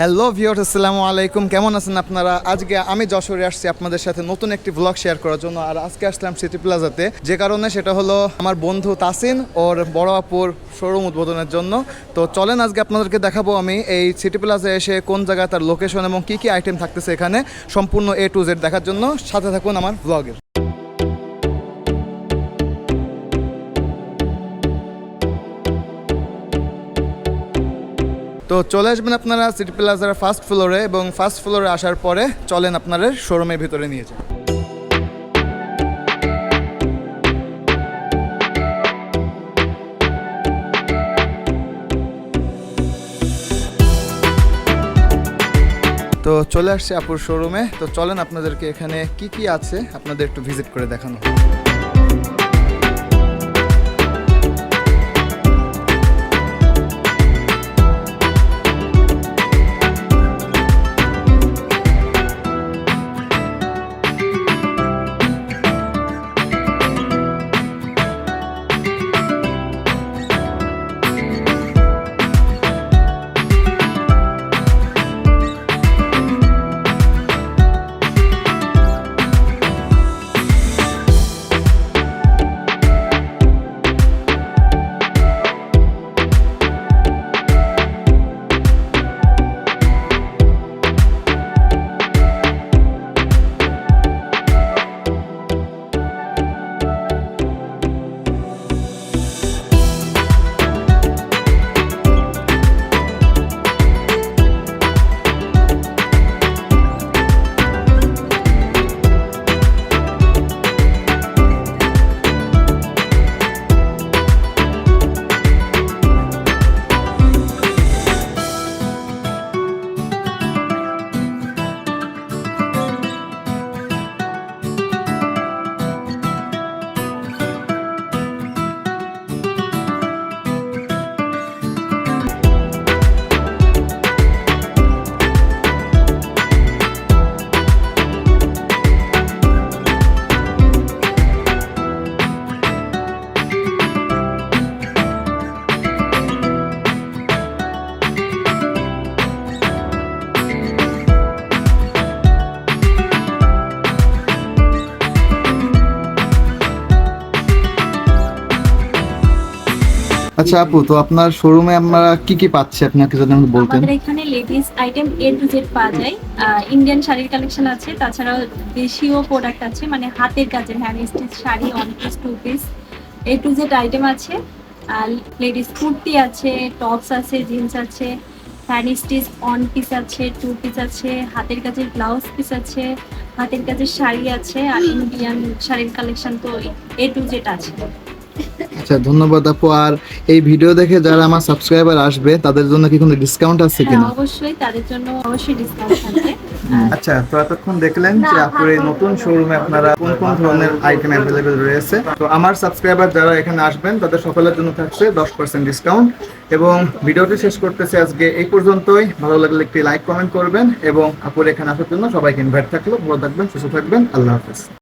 Hello viewers, আসসালামু আলাইকুম। কেমন আছেন আপনারা? আজকে আমি যশোরে আসছি আপনাদের সাথে নতুন একটি ব্লগ শেয়ার করার জন্য। আর আজকে আসলাম সিটি প্লাজাতে, যে কারণে সেটা হলো আমার বন্ধু তাসিন ওর বড় আপুর শোরুম উদ্বোধনের জন্য। তো চলেন আজকে আপনাদেরকে দেখাবো আমি এই সিটি প্লাজায় এসে কোন জায়গায় তার লোকেশন এবং কী কী আইটেম থাকতেছে এখানে, সম্পূর্ণ A to Z দেখার জন্য সাথে থাকুন আমার ব্লগের। তো চলে আসবেন আপনারা সিটি প্লাজার ফার্স্ট ফ্লোরে, এবং ফার্স্ট ফ্লোরে আসার পরে চলেন আপনাদের শোরুমের ভিতরে নিয়ে যান। তো চলে আসছে আপুর শোরুমে। তো চলেন আপনাদেরকে এখানে কি কি আছে আপনাদের একটু ভিজিট করে দেখানো। আচ্ছা আপু, তো আপনার শোরুমে আমরা কি কি পাচ্ছি আপনাকে যদি আমাকে বলতেন। আমাদের এখানে ladies item A to Z পাওয়া যায়। ইন্ডিয়ান শাড়ির কালেকশন আছে, তাছাড়াও দেশীয় প্রোডাক্ট আছে, মানে হাতের কাজের hand stitch sari, one piece, two piece, A to Z item আছে। আর লেডিস কুর্তি আছে, টপস আছে, জিন্স আছে, হ্যান্ড স্টিচ ওয়ান পিস আছে, টু পিস আছে, হাতের কাজের ব্লাউজ পিস আছে, হাতের কাজের শাড়ি আছে, আর ইন্ডিয়ান শাড়ির কালেকশন তো A to Z আছে। আচ্ছা, ধন্যবাদ আপু। আর এই ভিডিও দেখে যারা আমার সাবস্ক্রাইবার আসবে তাদের জন্য কি কোনো ডিসকাউন্ট আছে কিনা? অবশ্যই, তাদের জন্য অবশ্যই ডিসকাউন্ট থাকবে। আচ্ছা, তো এতক্ষণ দেখলেন যে আপুর এই নতুন শোরুমে আপনারা কোন কোন ধরনের আইটেম অ্যাভেলেবেল রয়েছে। তো আমার সাবস্ক্রাইবার যারা এখানে আসবেন তাদের সকলের জন্য থাকছে 10% ডিসকাউন্ট। এবং ভিডিওটি শেষ করতেছি আজকে এই পর্যন্তই। ভালো লাগলে একটি লাইক কমেন্ট করবেন, এবং আপুর এখানে আসার জন্য সবাইকে ইনভাইট থাকলো। ভালো থাকবেন, সুস্থ থাকবেন, আল্লাহ হাফেজ।